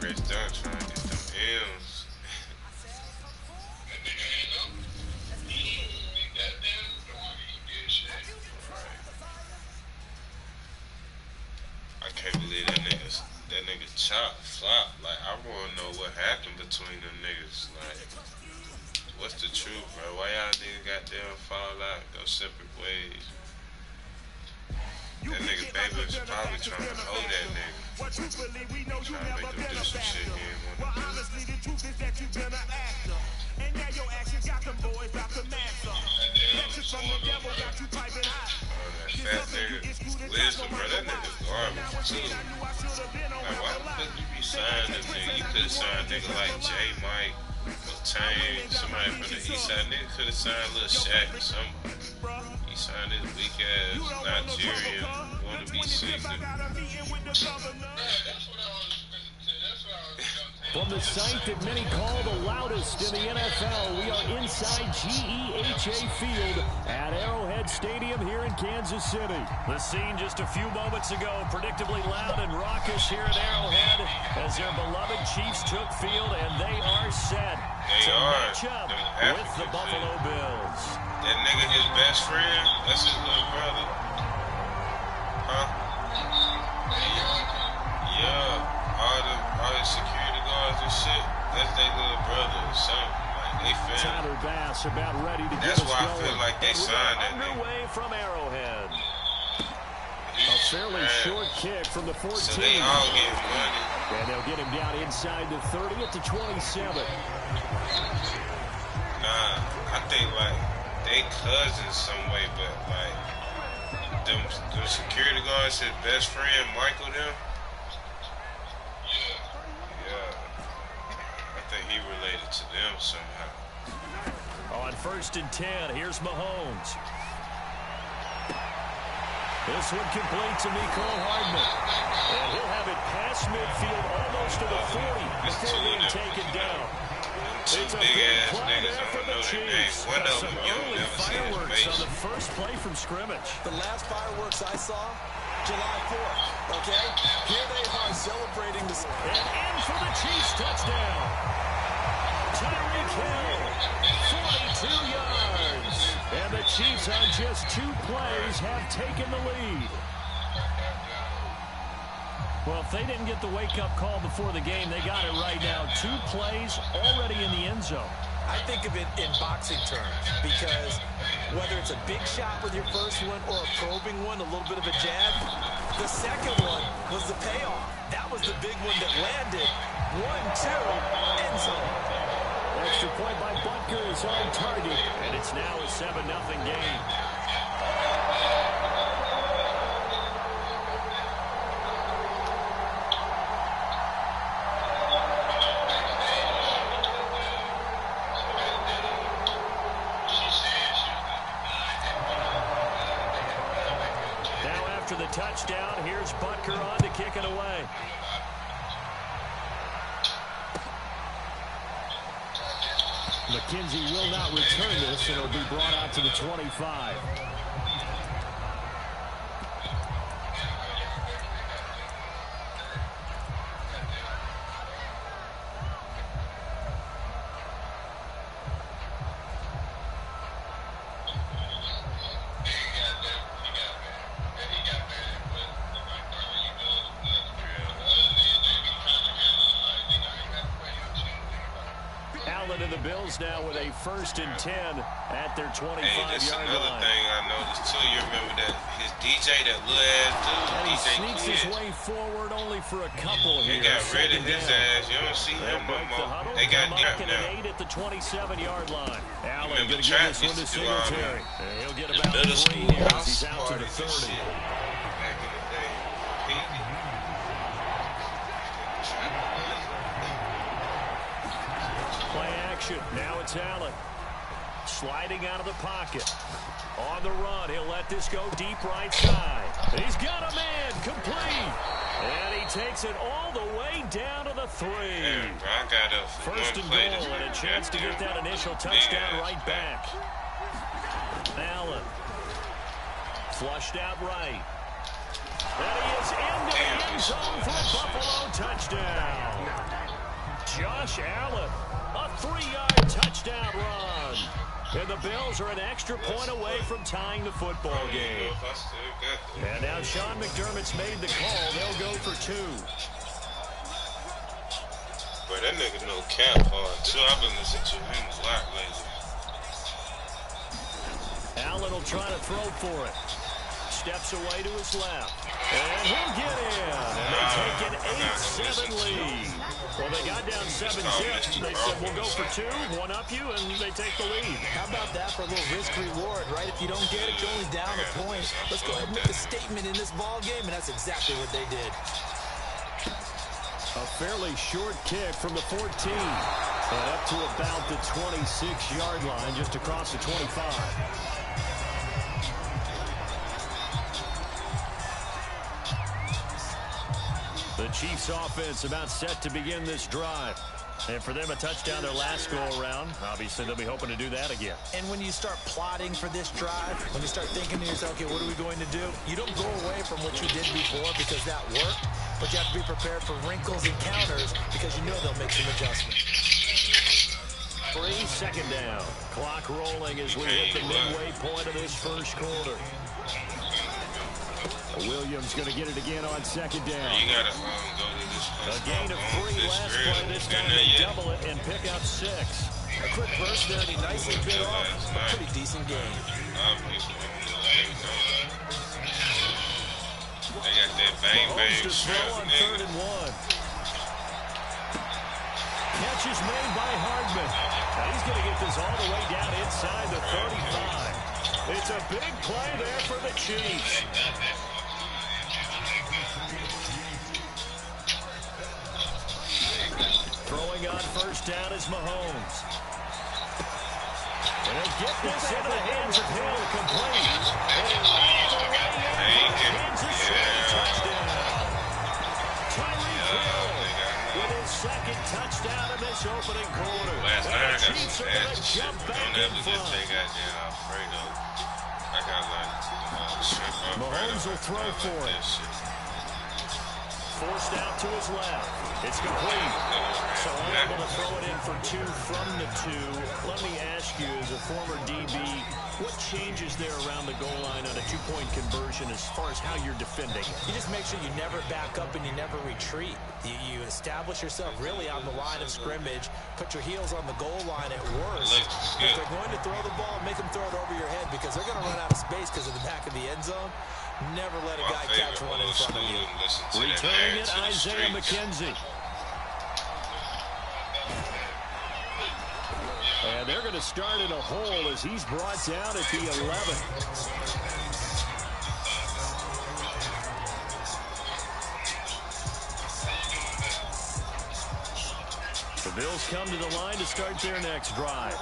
rich done trying to get them M's. I can't believe that nigga chop flop. Like, I wanna know what happened between them niggas. Like, what's the truth, bro? Why y'all niggas goddamn fall out, go separate ways? That nigga baby was probably trying to hold that nigga. Trying to make him do some shit he didn't want to do. And now your actions got them boys out the mask up. Lectures from the devil got you piping hot. Oh, that fat nigga. Wisdom, bro. That nigga's garbage, too. Like, why the fuck you be signing this nigga? You could've signed a nigga like J. Mike, Tang, somebody from the east side. Nigga could've signed Lil Shaq or somebody. He signed his weak ass Nigerian wannabe singer. From the site that many call the loudest in the NFL, we are inside GEHA Field at Arrowhead Stadium here in Kansas City. The scene just a few moments ago, predictably loud and raucous here at Arrowhead as their beloved Chiefs took field, and they are set to match up with the Buffalo Bills. That nigga, his best friend, that's his little brother. Huh? Yeah. All the security guards and shit, that's their little brother or something. Like, they family. Tyler Bass about ready to That's get us why going. I feel like they signed that nigga. Underway from Arrowhead. A fairly short kick from the 14. So they all get money. And they'll get him down inside the 30 at the 27. Nah, I think, like, they cousins some way, but, like, them security guards, his best friend, Michael, them. He related to them somehow. On 1st and 10, here's Mahomes. This one complete to Mecole Hardman. And he'll have it past midfield almost to the 40 before being taken down. Two big-ass niggas, I don't know their names. One of them, you don't never see his face. On the first play from scrimmage. The last fireworks I saw, July 4th, okay? Here they are celebrating this. And in for the Chiefs touchdown. Tyreek Hill, 42 yards. And the Chiefs on just 2 plays have taken the lead. Well, if they didn't get the wake-up call before the game, they got it right now. 2 plays already in the end zone. I think of it in boxing terms because whether it's a big shot with your first one or a probing one, a little bit of a jab, the second one was the payoff. That was the big one that landed. 1-2, end zone. Extra point by Butker is on target, and it's now a 7-0 game. Now after the touchdown, here's Butker on to kick it away. McKenzie will not return this, and it'll be brought out to the 25. And the Bills now with a 1st and 10 at their 25-yard line. Hey, that's another thing I noticed, too. You remember that his DJ, that little ass dude, and he DJ sneaks Kid. his way forward only for a couple here. They got rid of his ass. You don't see him no more. They got Trap now. 8 at the 27-yard line. Allen Remember going to give Trap this one used to to do Singletary. He'll get about middle 3 school here as house he's out to the parties and 30. shit back in the day. Play action. Now it's Allen. Sliding out of the pocket. On the run, he'll let this go deep right side. He's got a man, complete. And he takes it all the way down to the 3. Man, bro, I got up for 1st one and play goal and a chance to get that initial touchdown right back. Allen. Flushed out right. And he is into the end zone for a Buffalo touchdown. Josh Allen. A 3-yard touchdown run. And the Bills are an extra point away from tying the football game. And now Sean McDermott's made the call. They'll go for 2. But that nigga no cap hard, too. I've been listening to him a lot lately. Allen will try to throw for it. Steps away to his left. And he'll get in. And they take an 8-7 lead. Well, they got down 7-0. They said, we'll go for 2, one up you, and they take the lead. How about that for a little risk-reward, right? If you don't get it, you're only down a point. Let's go ahead and make a statement in this ball game, and that's exactly what they did. A fairly short kick from the 14. And up to about the 26-yard line, just across the 25. The Chiefs offense about set to begin this drive. And for them, a touchdown their last go-around. Obviously, they'll be hoping to do that again. And when you start plotting for this drive, when you start thinking to yourself, okay, what are we going to do? You don't go away from what you did before because that worked. But you have to be prepared for wrinkles and counters because you know they'll make some adjustments. 2nd down. Clock rolling as we hit the midway point of this first quarter. Williams going to get it again on 2nd down. You got to go to this place. A gain of 3 last play. This time they double it and pick up 6. A quick burst there, and he nicely bit off a pretty decent game. They got that bang-bang to throw on 3rd and 1. Catch is made by Hardman. Now he's going to get this all the way down inside the 35. It's a big play there for the Chiefs. Throwing on 1st down is Mahomes. And they get this into the hands of Hill, complete. Kansas City touchdown. Tyreek Hill with his 2nd touchdown in this opening quarter. Last night I got Chiefs are going to jump back in front. Mahomes will throw for it. Forced out to his left. It's complete. So unable to throw it in for 2 from the 2. Let me ask you, as a former DB, what changes there around the goal line on a 2-point conversion as far as how you're defending? You just make sure you never back up and you never retreat. You establish yourself really on the line of scrimmage. Put your heels on the goal line at worst. If they're going to throw the ball, make them throw it over your head because they're going to run out of space because of the back of the end zone. Never let a guy catch one in front of you. Returning it, Isaiah McKenzie. And they're going to start in a hole as he's brought down at the 11. The Bills come to the line to start their next drive.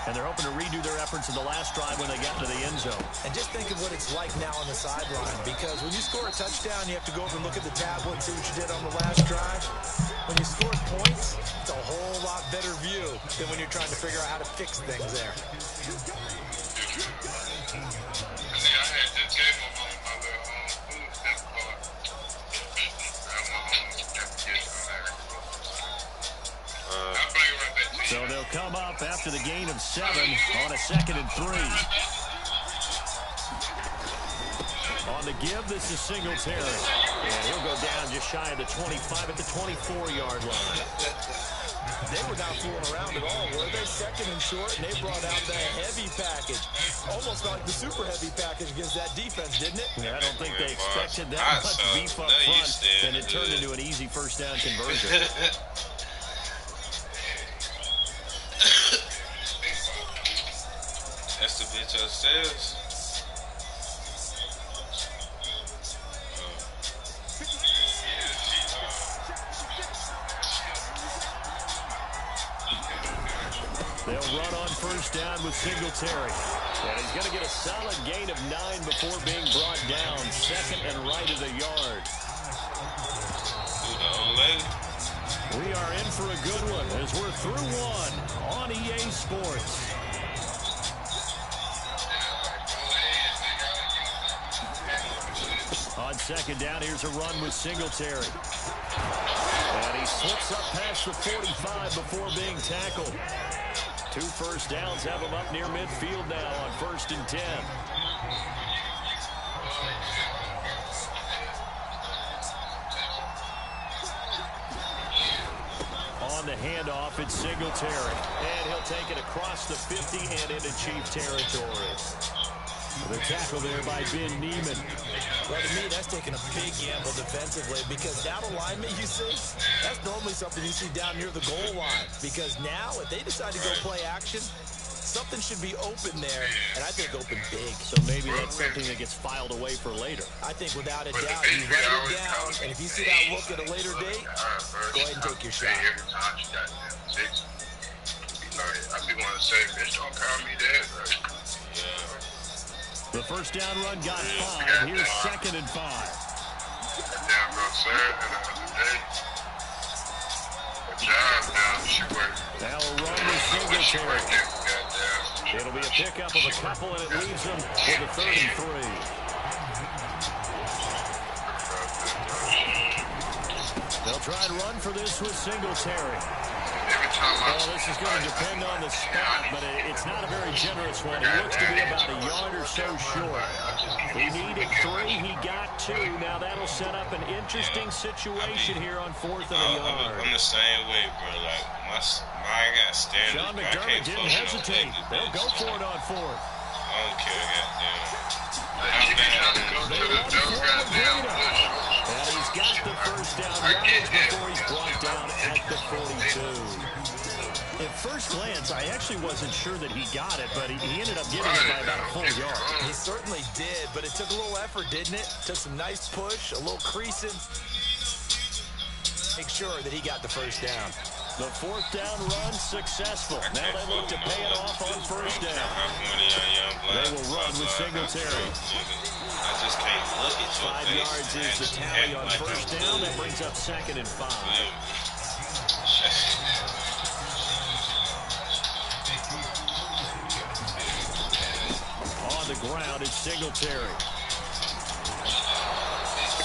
And they're hoping to redo their efforts in the last drive when they got to the end zone. And just think of what it's like now on the sideline, because when you score a touchdown, you have to go over and look at the tablet and see what you did on the last drive. When you score points, it's a whole lot better view than when you're trying to figure out how to fix things there. So they'll come up after the gain of 7 on a 2nd and 3. On the give, this is Singletary. And he'll go down just shy of the 25 at the 24-yard line. They were not fooling around at all, were they? 2nd and short, and they brought out the heavy package. Almost like the super heavy package against that defense, didn't it? Yeah, I don't think they expected that much beef up front, and it turned into an easy 1st down conversion. That's the bitch upstairs. They'll run on 1st down with Singletary. And he's going to get a solid gain of 9 before being brought down. 2nd and right of the yard. We are in for a good one as we're through 1 on EA Sports. On 2nd down, here's a run with Singletary. And he slips up past the 45 before being tackled. 2 first downs have him up near midfield now on 1st and 10. On the handoff, it's Singletary. And he'll take it across the 50 and into Chief territory. The tackle there by Ben Neiman. Well, to me, that's taking a big gamble defensively because that alignment you see, that's normally something you see down near the goal line. Because now, if they decide to go play action, something should be open there, and I think open big. So maybe that's something that gets filed away for later. I think without a doubt, you write it down, and if you see that look at a later date, go ahead and take your shot. Every time she got them 6, I be want to say, bitch, don't call me that. Yeah. The first down run got 5. Here's 2nd and 5. Damn, bro, sir, the other day. Good job, now. She worked. Now a run with Singletary. It'll be a pickup of a couple, and it leaves them with a 3rd and 3. They'll try and run for this with Singletary. Well, this is going to depend on the spot, but it's not a very generous one. He looks to be about a yard or so short. He needed 3. He got 2. Now that'll set up an interesting situation here on 4th and a yard. I'm the same way, bro. Like, my I got standards. Sean McDermott didn't hesitate. They'll go for it on 4th. I don't care, goddamn. And he's got the first down yardage before he's brought down at the 42. At first glance, I actually wasn't sure that he got it, but he ended up getting it by about a full yard. He certainly did, but it took a little effort, didn't it? Took some nice push, a little creasing. Make sure that he got the first down. The 4th down run successful. Now they look to pay it off on 1st down. They will run with Singletary. I just can't look at your 5 yards is the tally on 1st down. That brings up 2nd and 5. On the ground, it's Singletary.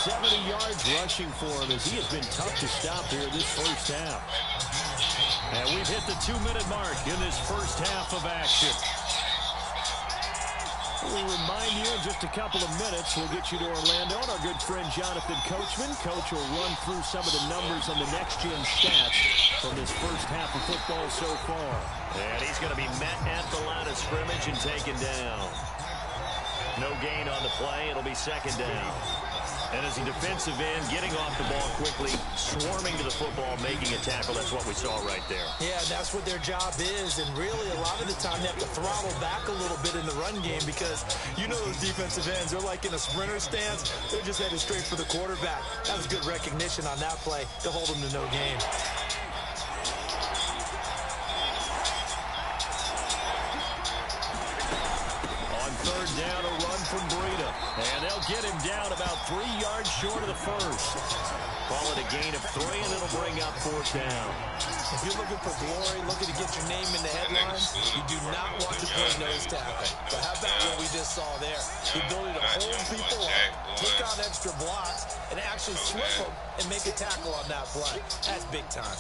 70 yards rushing for him as he has been tough to stop here this first half. And we've hit the 2-minute mark in this first half of action. We'll remind you in just a couple of minutes, we'll get you to Orlando and our good friend Jonathan Coachman. Coach will run through some of the numbers on the next-gen stats from this first half of football so far. And he's going to be met at the line of scrimmage and taken down. No gain on the play. It'll be 2nd down. And as a defensive end, getting off the ball quickly, swarming to the football, making a tackle, that's what we saw right there. Yeah, that's what their job is, and really a lot of the time they have to throttle back a little bit in the run game because you know those defensive ends, they're like in a sprinter stance. They're just headed straight for the quarterback. That was good recognition on that play to hold them to no gain. On 3rd down, a run from Breida. And they'll get him down about 3 yards short of the first. Call it a gain of 3, and it'll bring up 4th down. If you're looking for glory, looking to get your name in the headlines, you do not want to play nose tackle. But how about what we just saw there? The ability to hold people up, take out extra blocks, and actually slip them and make a tackle on that play. That's big time.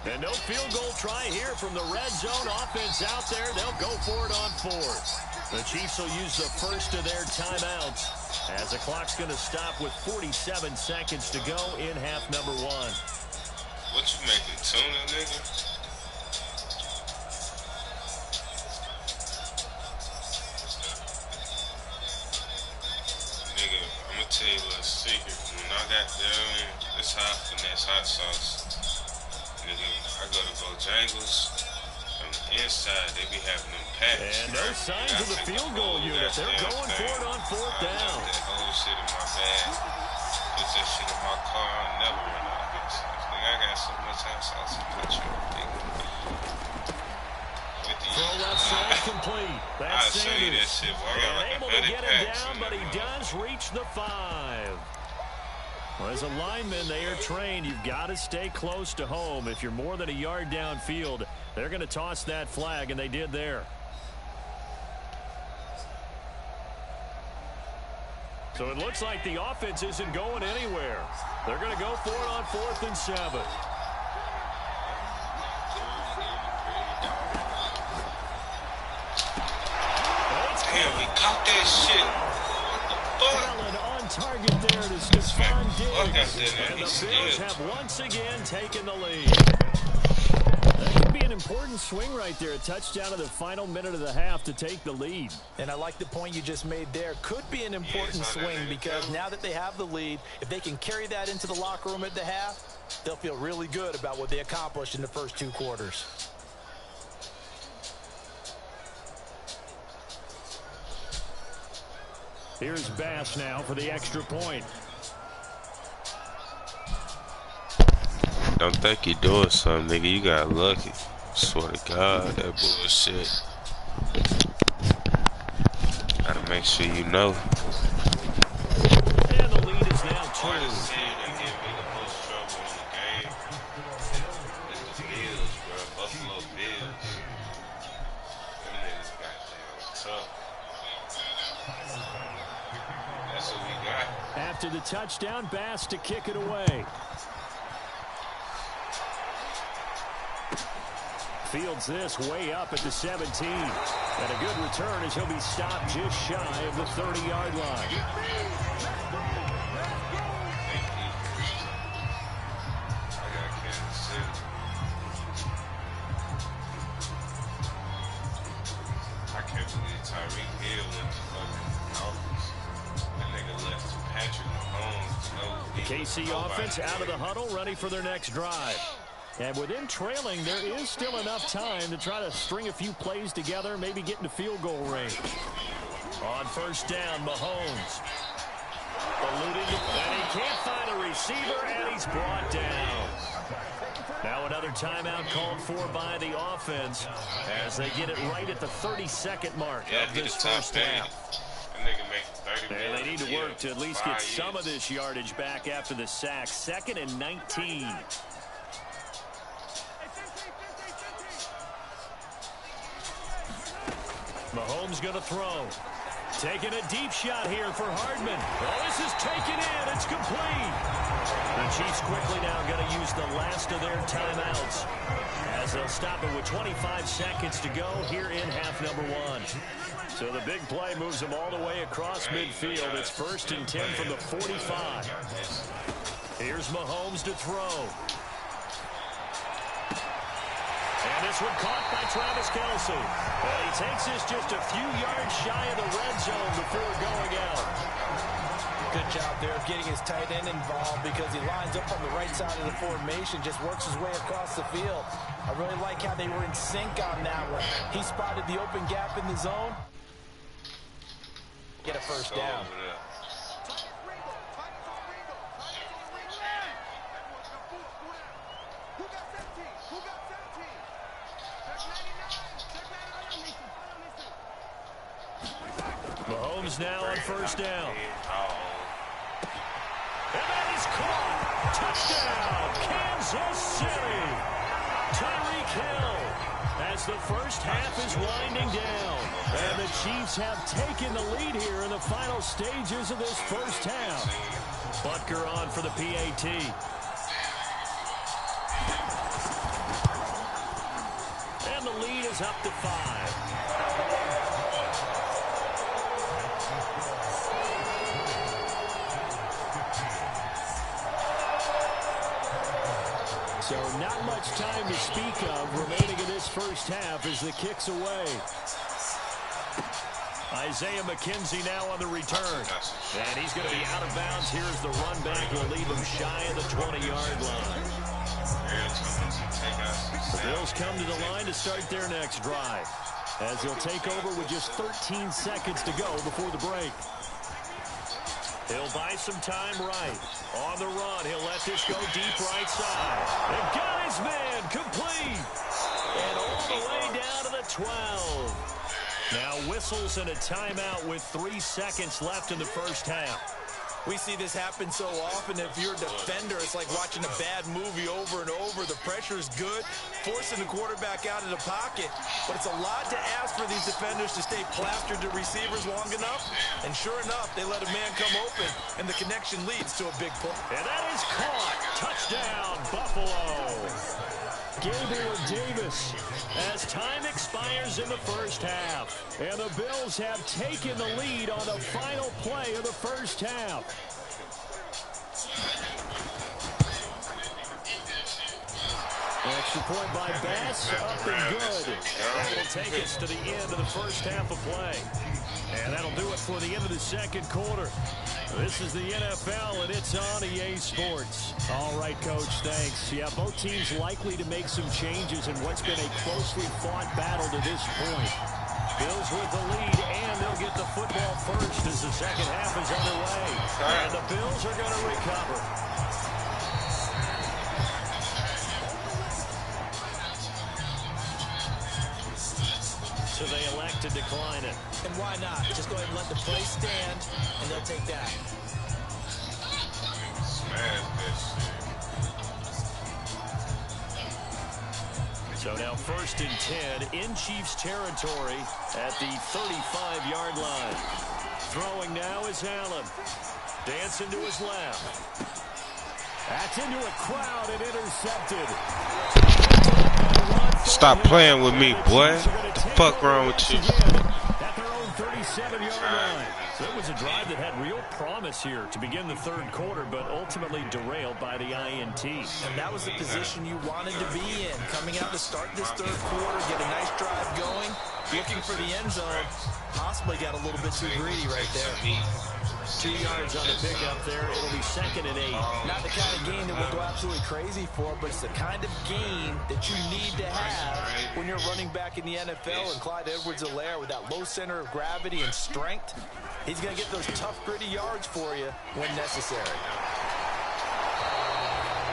And no field goal try here from the red zone offense out there. They'll go for it on 4th. The Chiefs will use the first of their timeouts as the clock's going to stop with 47 seconds to go in half number 1. What you making, tuna, nigga? Nigga, I'm going to tell you a little secret. When I got there, this hot finesse hot sauce. Nigga, I go to Bojangles. On the inside, they be having them packs. And no signs of the field goal unit. They're going for it on 4th down. That whole shit in my bag. Put that shit in my car. I'll never run out of this. Nigga, I got so much hot sauce in my truck, nigga. Throw left side complete. That's Sanders. That shit, boy. I got like able to get him down, but he does reach the 5. Well, as a lineman, they are trained. You've got to stay close to home. If you're more than a yard downfield, they're going to toss that flag, and they did there. So it looks like the offense isn't going anywhere. They're going to go for it on 4th and 7. Damn, we caught that shit. Allen on target there to Stephon Diggs. And the He's Bills scared. have once again taken the lead. That could be an important swing right there. A touchdown in the final minute of the half to take the lead. And I like the point you just made there. Could be an important swing because now that they have the lead, if they can carry that into the locker room at the half, they'll feel really good about what they accomplished in the first 2 quarters. Here's Bass now for the extra point. Don't think you're doing something, nigga. You got lucky. Swear to God, that bullshit. Gotta make sure you know. And the lead is now 2. That give me the most trouble in the game is the Bills, bro. Buffalo Bills. Them niggas goddamn tough. That's what we got. After the touchdown, Bass to kick it away. Fields this way up at the 17. And a good return as he'll be stopped just shy of the 30-yard line. I got Kansas City. I can't believe Tyreek Hill went to fucking Falcons. That nigga left to Patrick Mahomes. The KC offense out of the huddle, ready for their next drive. And with them trailing, there is still enough time to try to string a few plays together, maybe get into field goal range. On 1st down, Mahomes. Eluding, and he can't find a receiver, and he's brought down. Now another timeout called for by the offense as they get it right at the 32nd mark of this first half. And they need to work to at least get some of this yardage back after the sack. 2nd and 19. Mahomes going to throw. Taking a deep shot here for Hardman. Oh, this is taken in. It's complete. The Chiefs quickly now going to use the last of their timeouts as they'll stop it with 25 seconds to go here in half number 1. So the big play moves them all the way across midfield. It's 1st and 10 from the 45. Here's Mahomes to throw. And this one caught by Travis Kelce. He takes this just a few yards shy of the red zone before going out. Good job there of getting his tight end involved because he lines up on the right side of the formation, just works his way across the field. I really like how they were in sync on that one. He spotted the open gap in the zone. Get a 1st down. Mahomes now on 1st down. And that is caught. Touchdown, Kansas City. Tyreek Hill as the first half is winding down. And the Chiefs have taken the lead here in the final stages of this first half. Butker on for the PAT. And the lead is up to 5. So not much time to speak of remaining in this first half as the kick's away. Isaiah McKenzie now on the return. And he's going to be out of bounds. Here's the run back. Will leave him shy of the 20-yard line. The Bills come to the line to start their next drive as they'll take over with just 13 seconds to go before the break. He'll buy some time right. On the run, he'll let this go deep right side. And got his man complete. And all the way down to the 12. Now whistles and a timeout with 3 seconds left in the first half. We see this happen so often. If you're a defender, it's like watching a bad movie over and over. The pressure's good, forcing the quarterback out of the pocket. But it's a lot to ask for these defenders to stay plastered to receivers long enough. And sure enough, they let a man come open, and the connection leads to a big play. And that is caught. Touchdown, Buffalo. Gabriel Davis as time expires in the first half. And the Bills have taken the lead on the final play of the first half. Extra point by Bass, up and good. That will take us to the end of the first half of play. And that'll do it for the end of the second quarter. This is the NFL, and it's on EA Sports. All right, Coach, thanks. Yeah, both teams likely to make some changes in what's been a closely fought battle to this point. Bills with the lead, and they'll get the football first as the second half is underway. And the Bills are going to recover. So they elect to decline it. And why not? Just go ahead and let the play stand, and they'll take that. Smash that shit. So now 1st and 10 in Chiefs territory at the 35-yard line. Throwing now is Allen. Dancing to his left. That's into a crowd and intercepted. Stop playing with me, boy. What the fuck wrong with you? At their own 37-yard line. So it was a drive that had real promise here to begin the third quarter, but ultimately derailed by the INT. And that was the position you wanted to be in. Coming out to start this third quarter, get a nice drive going, looking for the end zone. Possibly got a little bit too greedy right there. 2 yards on the pickup there. It'll be 2nd and 8. Not the kind of game that we'll go absolutely crazy for, but it's the kind of game that you need to have when you're running back in the NFL. And Clyde Edwards-Helaire with that low center of gravity and strength, he's going to get those tough, gritty yards for you when necessary.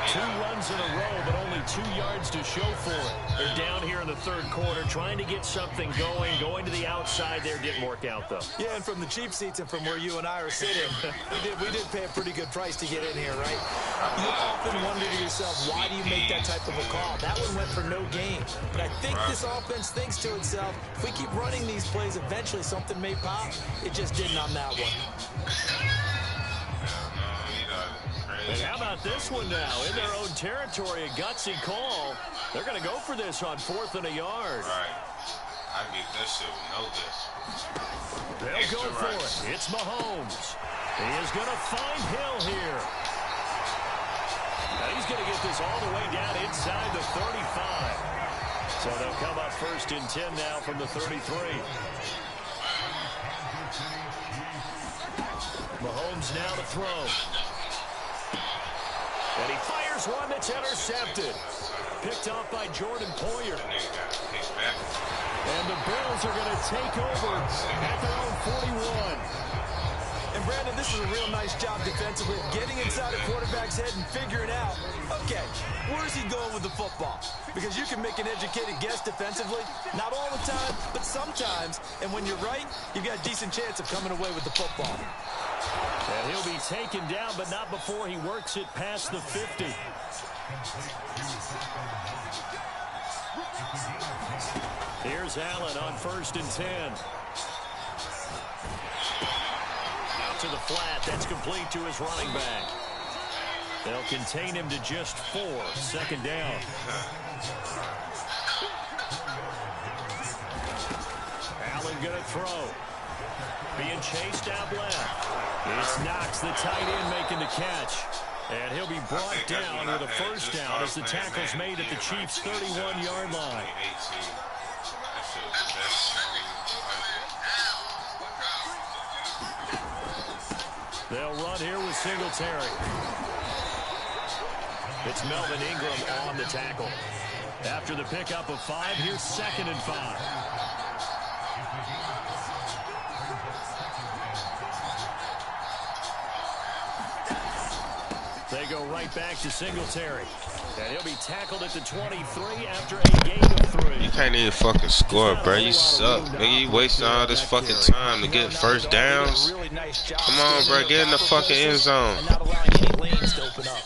2 runs in a row, but only 2 yards to show for it. They're down here in the third quarter, trying to get something going to the outside there. Didn't work out, though. Yeah, and from the cheap seats and from where you and I are sitting, we did pay a pretty good price to get in here, right? You often wonder to yourself, why do you make that type of a call? That one went for no gain. But I think this offense thinks to itself, if we keep running these plays, eventually something may pop. It just didn't on that one. And how about this one now? In their own territory, a gutsy call. They're going to go for this on 4th and a yard. Right. I get this shit with no this. They'll go for it. It's Mahomes. He is going to find Hill here. Now he's going to get this all the way down inside the 35. So they'll come up 1st and 10 now from the 33. Mahomes now to throw. And he fires one that's intercepted. Picked off by Jordan Poyer. And the Bills are going to take over at their own 41. And Brandon, this is a real nice job defensively of getting inside a quarterback's head and figuring out, okay, where's he going with the football? Because you can make an educated guess defensively. Not all the time, but sometimes. And when you're right, you've got a decent chance of coming away with the football. And he'll be taken down, but not before he works it past the 50. Here's Allen on 1st and 10. Out to the flat. That's complete to his running back. They'll contain him to just 4. 2nd down. Allen going to throw. Being chased out left. It's Knox, the tight end, making the catch. And he'll be brought down with a 1st down as the tackle's made at the Chiefs' 31-yard line. They'll run here with Singletary. It's Melvin Ingram on the tackle. After the pickup of 5, here's 2nd and 5. They go right back to Singletary. And he'll be tackled at the 23 after a gain of 3. You can't even fucking score, bro. You suck. Nigga, you wasting all this fucking time to get first downs. Come on, bro. Get in the fucking end zone. And not allowing any lanes to open up.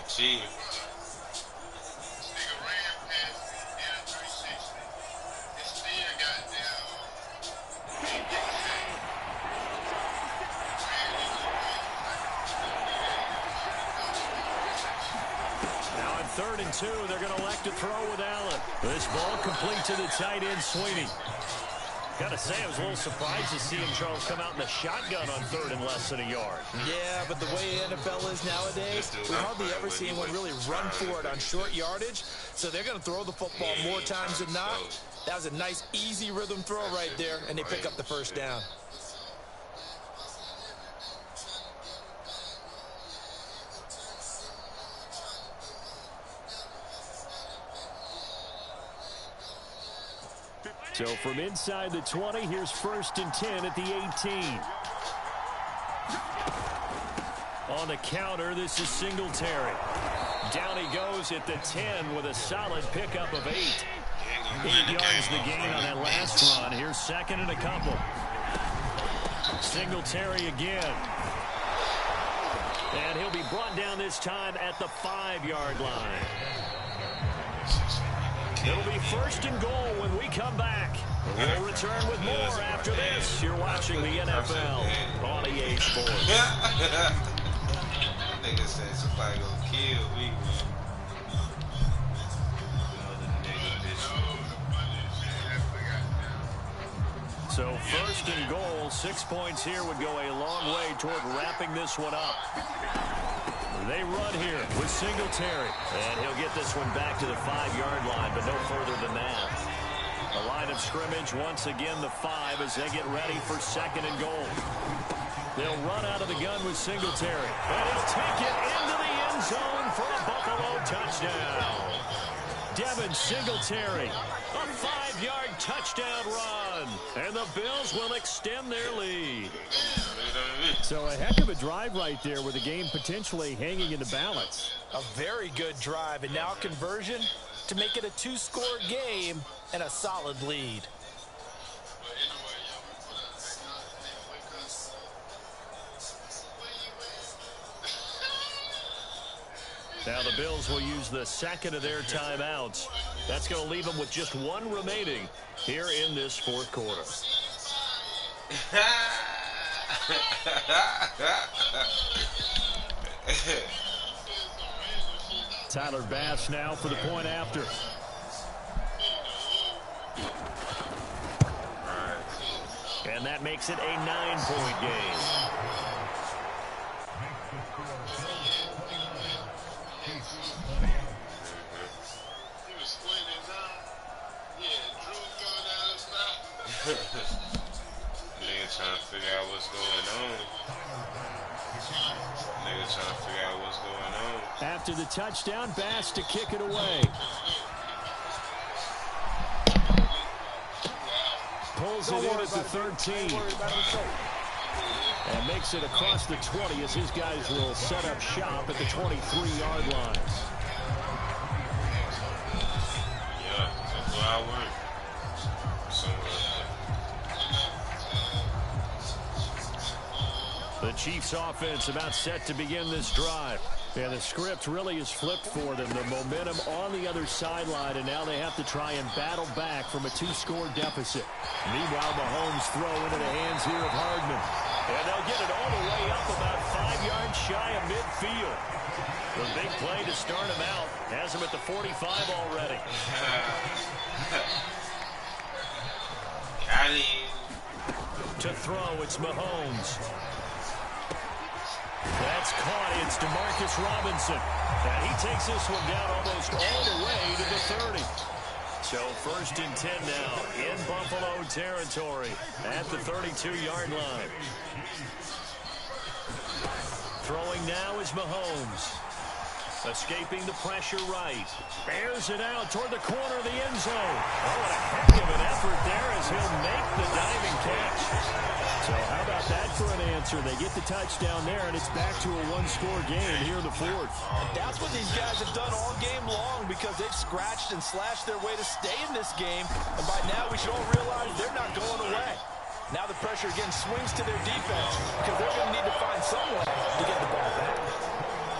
Cheating. Now in 3rd and 2, they're going to elect to throw with Allen. This ball complete to the tight end, Sweeney. Gotta say, I was a little surprised to see him, Charles, come out in the shotgun on 3rd and less than a yard. Yeah, but the way NFL is nowadays, we hardly ever see anyone really run for it on short yardage. So they're going to throw the football more times than not. That was a nice, easy rhythm throw right there, and they pick up the first down. So from inside the 20, here's 1st and 10 at the 18. On the counter, this is Singletary. Down he goes at the 10 with a solid pickup of 8. 8 yards the gain on that last run. Here's 2nd and a couple. Singletary again. And he'll be brought down this time at the 5-yard line. It'll be 1st and goal when we come back. We'll return with more after this. You're watching the NFL on EA Sports. Nigga said somebody gonna kill me, man. So 1st and goal, 6 points here would go a long way toward wrapping this one up. They run here with Singletary. And he'll get this one back to the 5-yard line, but no further than that. The line of scrimmage, once again, the 5 as they get ready for 2nd and goal. They'll run out of the gun with Singletary. And he'll take it into the end zone for a Buffalo touchdown. Devin Singletary, a 5-yard touchdown run. And the Bills will extend their lead. So a heck of a drive right there with the game potentially hanging in the balance. A very good drive, and now conversion to make it a 2-score game and a solid lead. Now the Bills will use the 2nd of their timeouts. That's going to leave them with just 1 remaining here in this 4th quarter. Tyler Bass now for the point after. And that makes it a 9-point game. Nigga trying to figure out what's going on. Nigga trying to figure out what's going on. After the touchdown, Bass to kick it away. Pulls it in at the 13. And makes it across the 20 as his guys will set up shop at the 23-yard line. Yeah, that's where I work. The Chiefs offense about set to begin this drive. And the script really is flipped for them. The momentum on the other sideline, and now they have to try and battle back from a 2-score deficit. Meanwhile, Mahomes throw into the hands here of Hardman. And they'll get it all the way up about 5 yards shy of midfield. The big play to start him out has him at the 45 already. Got him. To throw, it's Mahomes. That's caught. It's DeMarcus Robinson. And he takes this one down almost all the way to the 30. So 1st and 10 now in Buffalo territory at the 32-yard line. Throwing now is Mahomes. Escaping the pressure right. Bears it out toward the corner of the end zone. Oh, what a heck of an effort there as he'll make the diving catch. So how about that for an answer? They get the touchdown there, and it's back to a one-score game here in the fourth. And that's what these guys have done all game long because they've scratched and slashed their way to stay in this game. And by now, we should all realize they're not going away. Now the pressure again swings to their defense because they're going to need to find some way to get the ball back.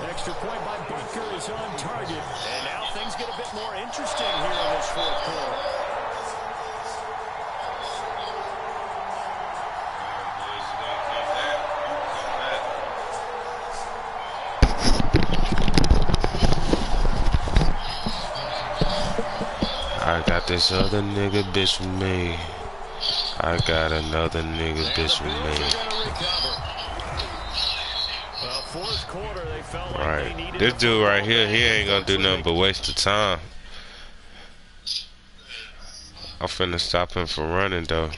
Extra point by Butker is on target. And now things get a bit more interesting here in this fourth quarter. I got this other nigga bitch with me. I got another nigga bitch with me. Fourth quarter, they felt like right. They needed this dude right here, he ain't gonna do nothing but waste the time. I'm finna stop him from running though.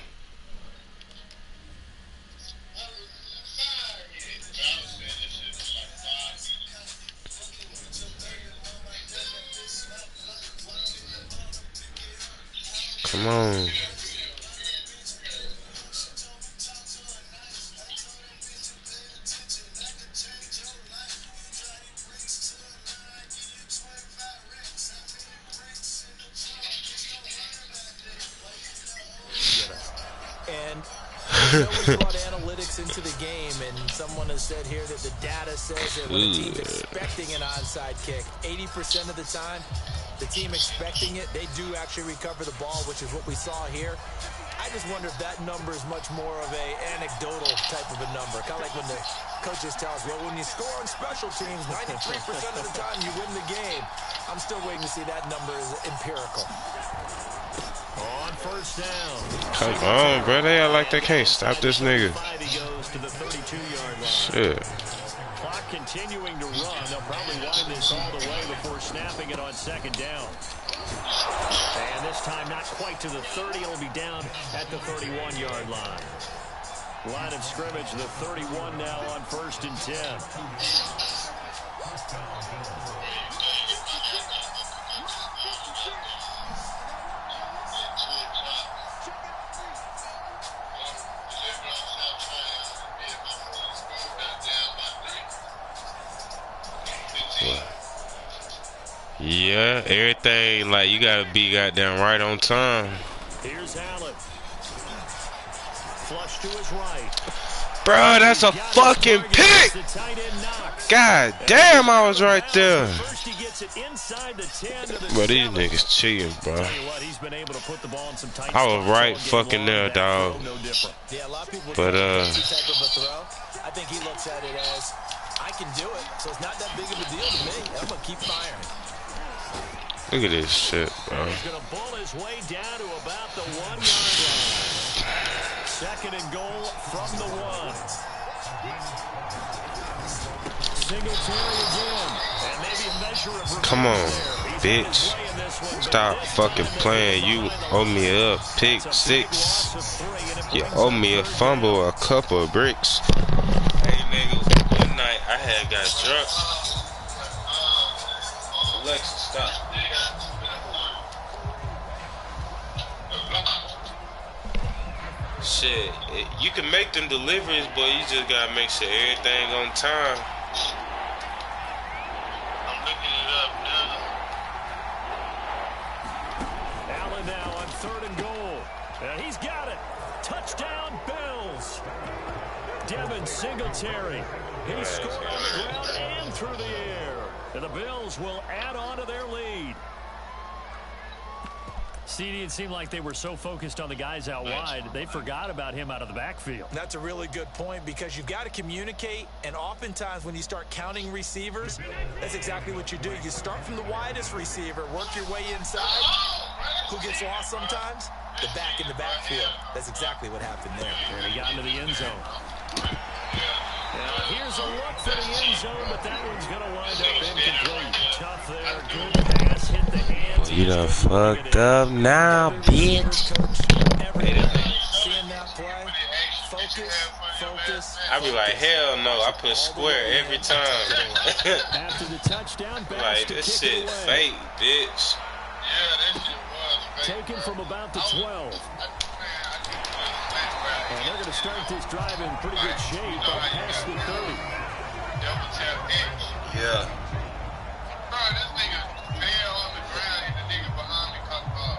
Come on. And we brought analytics into the game, and someone has said here that the data says that when a team's expecting an onside kick, 80% of the time, the team expecting it, they do actually recover the ball, which is what we saw here. I just wonder if that number is much more of a anecdotal type of a number. Kind of like when the coaches tell us, well, when you score on special teams, 93% of the time you win the game. I'm still waiting to see that number is empirical. On first down. Come on, bro. They act like they can't stop this nigga. He goes to the 32-yard line. Shit. Clock continuing to run. They'll probably wind this all the way before snapping it on second down. And this time not quite to the 30. It'll be down at the 31-yard line. Line of scrimmage, the 31 now on first and 10. Yeah, everything like you gotta be goddamn right on time. Here's Allen. Flush to his right. Bro, that's a fucking pick! God damn, I was right there. Bro, these niggas cheating, bro. I was right fucking there, dog. But I think he looks at it as I can do it, so it's not that big of a deal to me. I'm gonna keep firing. Look at this shit, bro. He's gonna bull his way down to about the 1-yard line. Second and goal from the 1. Singletary again. And maybe a measure of come on, bitch. Stop fucking playing. You owe me a pick 6. You owe me a fumble, a couple of bricks. Hey, nigga, one night I had got drunk. Alexa, stop. Shit, you can make them deliveries, but you just gotta make sure everything on time. I'm looking it up now. Allen now on third and goal. And he's got it. Touchdown, Bills. Devin Singletary. He scored on the ground and through the air. And the Bills will add on to their lead. CD, it seemed like they were so focused on the guys out wide, they forgot about him out of the backfield. That's a really good point because you've got to communicate, and oftentimes when you start counting receivers, that's exactly what you do. You start from the widest receiver, work your way inside. Who gets lost sometimes? The back in the backfield. That's exactly what happened there. And he got into the end zone. Now here's a look for the end zone, but that one's going to wind up incomplete. Tough there. Good pass, hit the hands. You done fucked up now, bitch. Seeing that play, focus. I be like, hell no, I put square every time. After the touchdown, Like, this shit fake, bitch. Yeah, that shit was fake. Taken from about the 12. And they're going to start this drive in pretty good shape up past the 30. Double tap X. Yeah. Bro, this nigga fell on the ground and the nigga behind me caught the ball.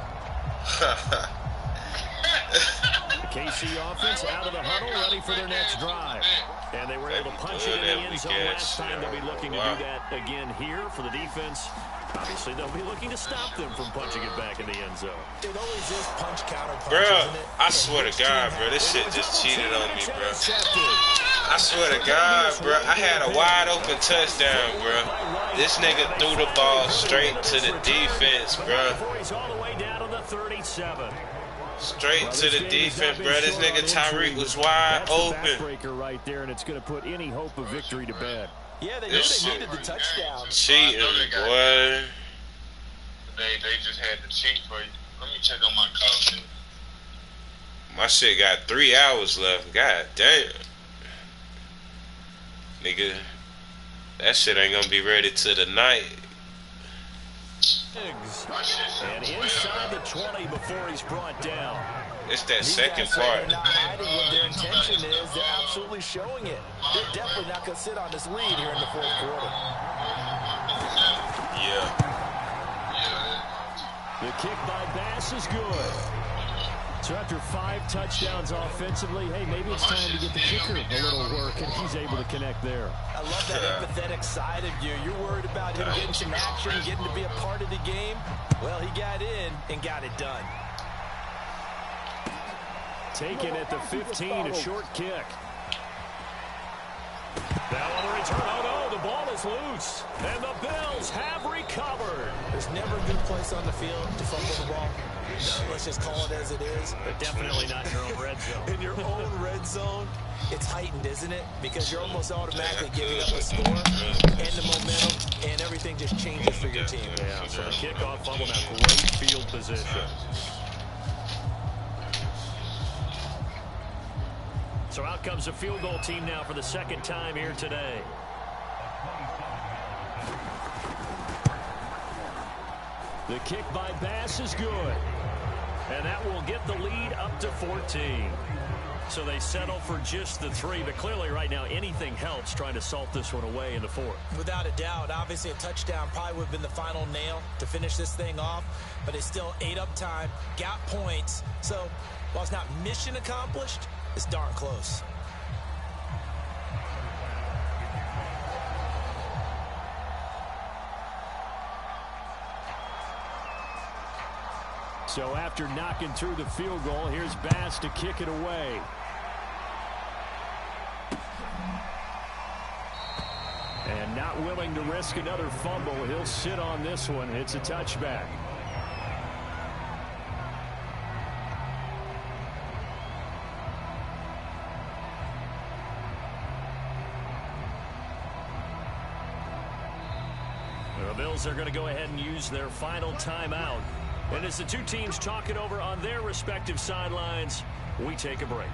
The KC offense out of the huddle, ready for their next drive. And they were able to punch it in the end zone last time. They'll be looking to do that again here for the defense. Obviously, they'll be looking to stop them from punching it back in the end zone. It always is punch, counter punch, Bro, isn't it? I swear to God, bro, this shit just cheated on me, bro. I swear to God, bro, I had a wide open touchdown, bro. This nigga threw the ball straight to the defense, bro. He's all the way down to the 37. Straight to the defense, bro. This nigga Tyreek was wide open. Backbreaker right there, and it's going to put any hope of victory to bed. Yeah, they knew they needed the touchdown. Cheating, boy. They just had to cheat for you. Let me check on my call. My shit got 3 hours left. God damn. Nigga, that shit ain't gonna be ready till the night. And inside the 20 before he's brought down. It's that second part. They're not hiding what their intention is. They're absolutely showing it. They're definitely not going to sit on this lead here in the fourth quarter. Yeah. The kick by Bass is good. So after 5 touchdowns offensively, hey, maybe it's time to get the kicker a little work, and he's able to connect there. I love that empathetic side of you. You're worried about him getting some action, getting to be a part of the game. Well, he got in and got it done. Taken at the 15, a short kick. That one return. Oh, no, the ball is loose. And the Bills have recovered. There's never a good place on the field to fumble the ball. Let's just call it as it is. But definitely not in your own red zone. In your own red zone, it's heightened, isn't it? Because you're almost automatically giving up a score and the momentum, and everything just changes for your team. Yeah, so the kickoff fumble, now great field position. So out comes the field goal team now for the second time here today. The kick by Bass is good. And that will get the lead up to 14. So they settle for just the 3. But clearly right now anything helps trying to salt this one away in the 4th. Without a doubt, obviously a touchdown probably would have been the final nail to finish this thing off. But it's still ate up time, got points. So while it's not mission accomplished, it's darn close. So after knocking through the field goal, here's Bass to kick it away. And not willing to risk another fumble, he'll sit on this one. It's a touchback. The Bills are going to go ahead and use their final timeout. And as the two teams talk it over on their respective sidelines, we take a break.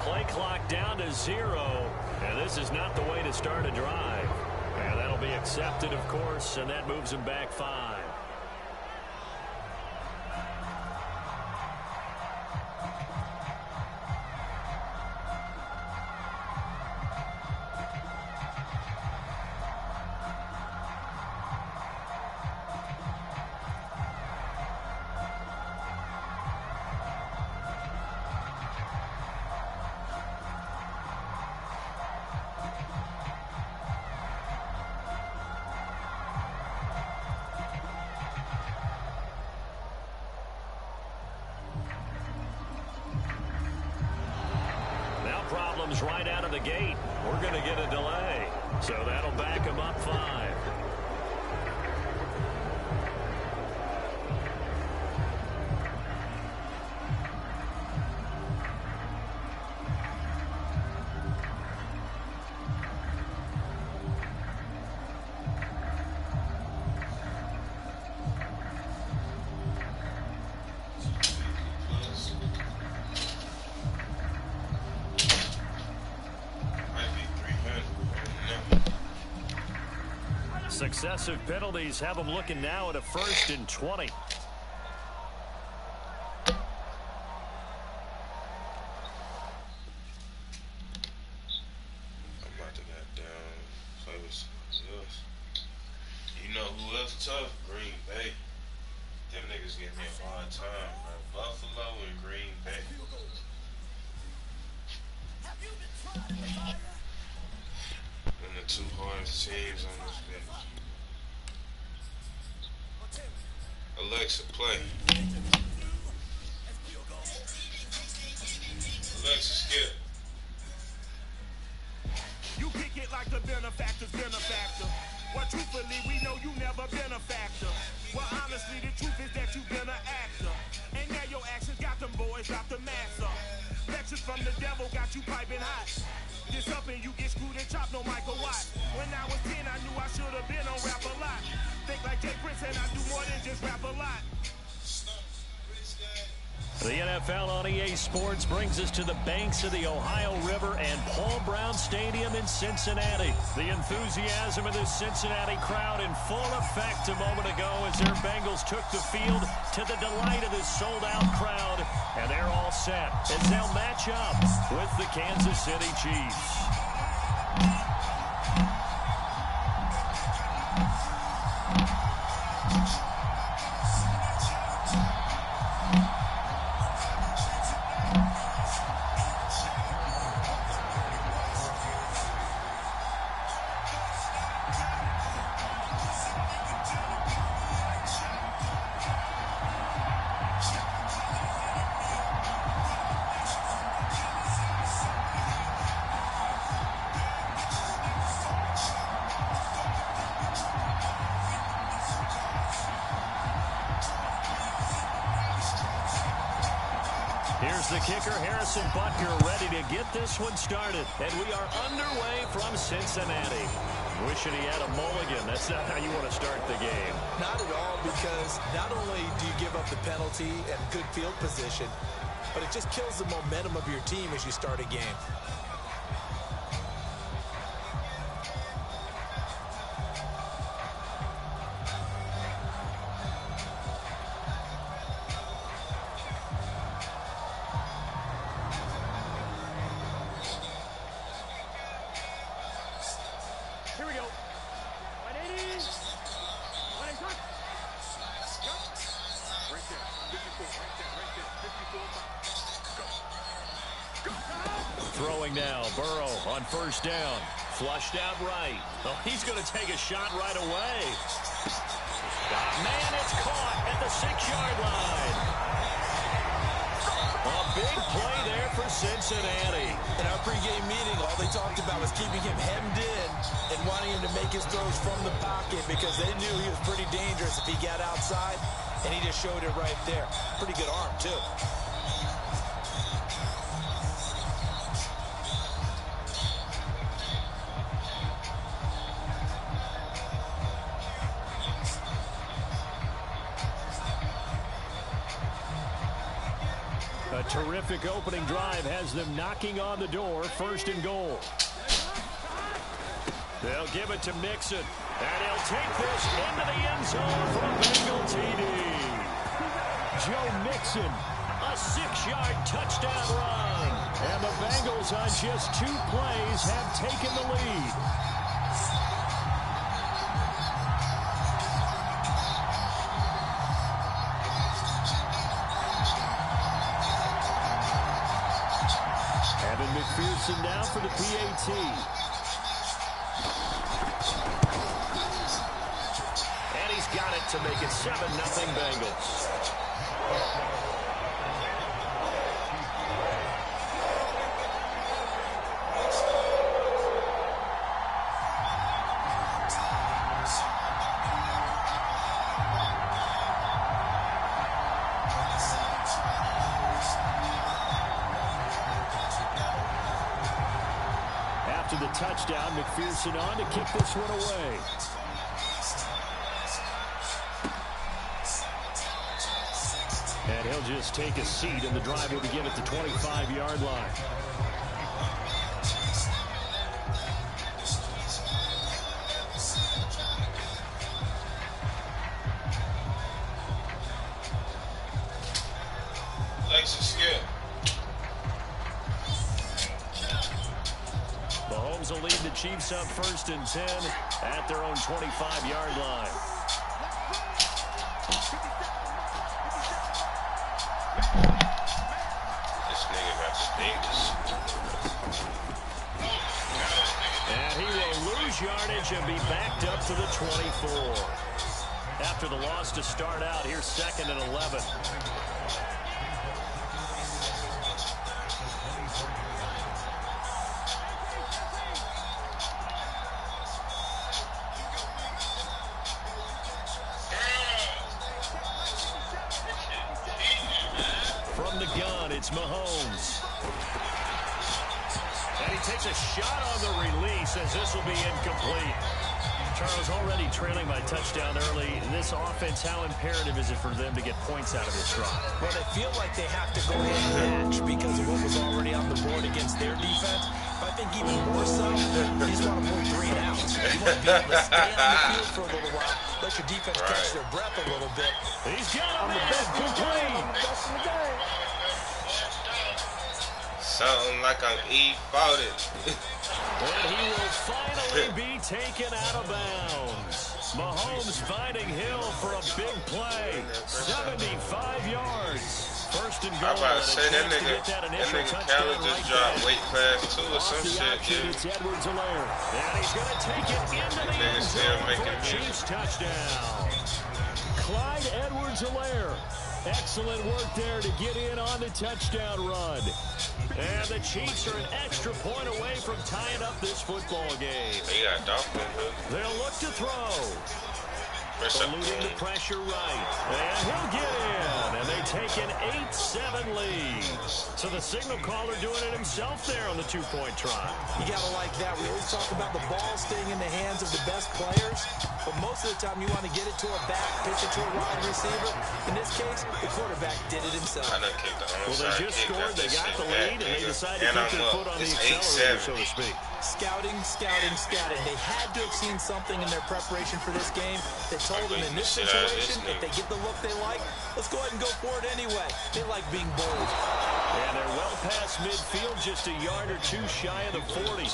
Play clock down to 0, and this is not the way to start a drive. And that'll be accepted, of course, and that moves them back 5. comes right out of the gate. We're going to get a delay. So that'll back him up 5. Successive penalties have them looking now at a 1st and 20. I'm about to goddamn play with somebody else. You know who else tough? Green Bay. Them niggas give me a hard time, bro. Buffalo and Green Bay. Them the 2 hardest teams on this bitch. Alexa, play. Alexa, skip. You pick it like the benefactor's benefactor. Well, truthfully, we know you never been a factor. Well, honestly, the truth is that you've been an actor. And now your actions got them boys out the mass up. Lectures from the devil got you piping hot. This up and you get screwed and chopped, no Michael Watt. When I was 10, I knew I should have been on rap a lot. Think like Jay Prince and I do more than just rap a lot. The NFL on EA Sports brings us to the banks of the Ohio River and Paul Brown Stadium in Cincinnati. The enthusiasm of this Cincinnati crowd in full effect a moment ago as their Bengals took the field to the delight of this sold-out crowd. And they're all set as they'll match up with the Kansas City Chiefs. Here's the kicker, Harrison Butker, ready to get this one started. And we are underway from Cincinnati. Wishing he had a mulligan. That's not how you want to start the game. Not at all, because not only do you give up the penalty and good field position, but it just kills the momentum of your team as you start a game. Throwing now, Burrow on 1st down. Flushed out right. Oh, he's going to take a shot right away. Man, it's caught at the 6-yard line. A big play there for Cincinnati. In our pregame meeting, all they talked about was keeping him hemmed in and wanting him to make his throws from the pocket because they knew he was pretty dangerous if he got outside, and he just showed it right there. Pretty good arm, too. A terrific opening drive has them knocking on the door, 1st and goal. They'll give it to Mixon, and he'll take this into the end zone for a Bengal TD. Joe Mixon, a 6-yard touchdown run. And the Bengals on just 2 plays have taken the lead. McPherson now for the PAT. And he's got it to make it 7-0 Bengals. after the touchdown. McPherson on to kick this one away. And he'll just take a seat, and the drive will begin at the 25-yard line. Mahomes will lead the Chiefs up 1st and 10 at their own 25-yard line. This nigga got stinks. And he will lose yardage and be backed up to the 24. After the loss to start out, here's 2nd and 11. From the gun, it's Mahomes. And he takes a shot on the release as this will be incomplete. Charles, already trailing by touchdown early. This offense, how imperative is it for them to get points out of this drive? Well, they feel like they have to go ahead and match because of what was already on the board against their defense. But I think even more so, you just want to pull 3 and out. You want to be able to stay on the field for a little while, let your defense catch their breath a little bit. He's got him the best complete. Something like I'm E-faulted. And he will finally be taken out of bounds. Mahomes finding Hill for a big play. 75 yards. 1st and goal. I'm about to say that nigga Calvin just dropped weight class 2 or some shit, dude. It's Edwards-Helaire. And he's going to take it into the end zone for a Chiefs touchdown. Clyde Edwards-Helaire. Excellent work there to get in on the touchdown run. And the Chiefs are an extra point away from tying up this football game. They got Dolphins. They'll look to throw. Eluding the pressure right. And he'll get in. And they take an 8-7 lead. So the signal caller doing it himself there on the 2-point try. You got to like that. We always talk about the ball staying in the hands of the best players. But most of the time you want to get it to a back, pitch it to a wide receiver. In this case, the quarterback did it himself. I done kicked the well, they just scored. They got the lead, and they decided to keep their foot on the accelerator, so to speak. Scouting. They had to have seen something in their preparation for this game that told them in this situation, if they get the look they like, let's go ahead and go for it anyway. They like being bold. And they're well past midfield, just a yard or 2 shy of the 40.